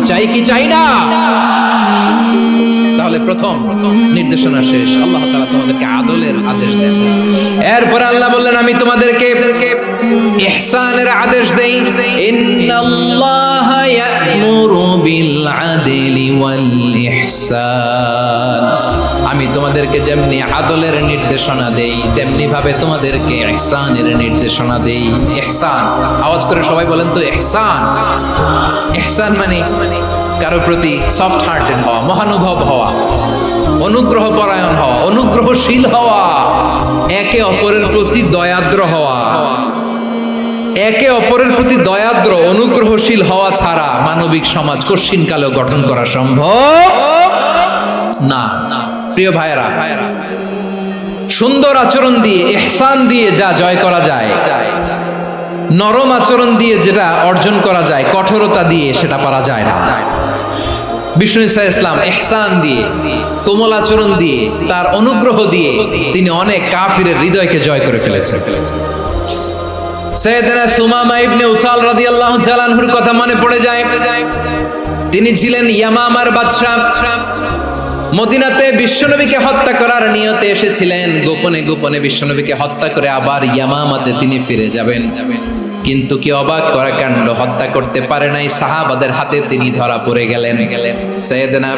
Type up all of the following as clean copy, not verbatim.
চাই কি চাই না? তাহলে প্রথম নির্দেশনা শেষ। আল্লাহ তাআলা তোমাদেরকে আদলের আদেশ দেন। এরপর আল্লাহ বললেন আমি তোমাদেরকে ইহসানের আদেশ দেই। ইন্নাল্লাহা ইয়া'মুরু বিল আদলি ওয়াল ইহসান। আমি তোমাদেরকে যেমনি আদলের নির্দেশনা দেই তেমনি ভাবে তোমাদেরকে ইহসানের নির্দেশনা দেই। ইহসান, আওয়াজ করে সবাই বলেন তো ইহসান। ইহসান মানে কারো প্রতি সফট হার্টেড হওয়া, মহানুভব হওয়া, অনুগ্রহ পরায়ণ হওয়া, অনুগ্রহশীল হওয়া, একে অপরের প্রতি দয়াদ্র হওয়া। একে অপরের প্রতি দয়াদ্র অনুগ্রহশীল হওয়া ছাড়া মানবিক সমাজ কশিনকালেও গঠন করা সম্ভব না। প্রিয় ভাইরা, সুন্দর আচরণ দিয়ে, ইহসান দিয়ে যা জয় করা যায়, নরম আচরণ দিয়ে যেটা অর্জন করা যায়, কঠোরতা দিয়ে সেটা পারা যায় না। বিষ্ণু ঈসা ইসলাম ইহসান দিয়ে, কোমল আচরণ দিয়ে, তার অনুগ্রহ দিয়ে তিনি অনেক কাফিরের হৃদয়কে জয় করে ফেলেছেন। সাইয়েদনা সুমামা ইবনে উসাল রাদিয়াল্লাহু তাআলা আনহুর কথা মনে পড়ে যায়। তিনি ছিলেন ইয়ামামার বাদশা। মদিনাতে বিশ্বনবীকে হত্যা করার নিয়তে এসেছিলেন। গোপনে গোপনে বিশ্বনবীকে হত্যা করে আবার ইয়ামামাতে তিনি ফিরে যাবেন। কিন্তু কি অবাক করা কাণ্ড, হত্যা করতে পারে নাই, সাহাবাদের হাতে তিনি ধরা পড়ে গেলেন। সাইয়েদনা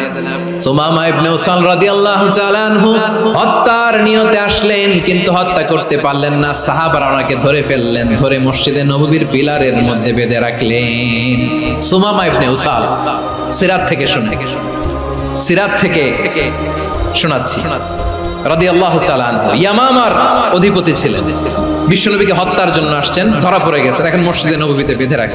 সুমামা ইবনে উসাল রাদিয়াল্লাহু তাআলা আনহু হত্যার নিয়তে আসলেন, কিন্তু হত্যা করতে পারলেন না। সাহাবারা ওনাকে ধরে ফেললেন, ধরে মসজিদে নববীর পিলারের মধ্যে বেঁধে রাখলেন। সুমামা ইবনে উসাল, সিরাত থেকে শোনাচ্ছি রাদিয়াল্লাহু তাআলা আনহু ইয়ামামার অধিপতি ছিলেন। বিশ্বনবীকে হত্যার জন্য আসছেন, ধরা পড়ে গেছেন, এখন মসজিদে নববীতে বেঁধে রাখছেন।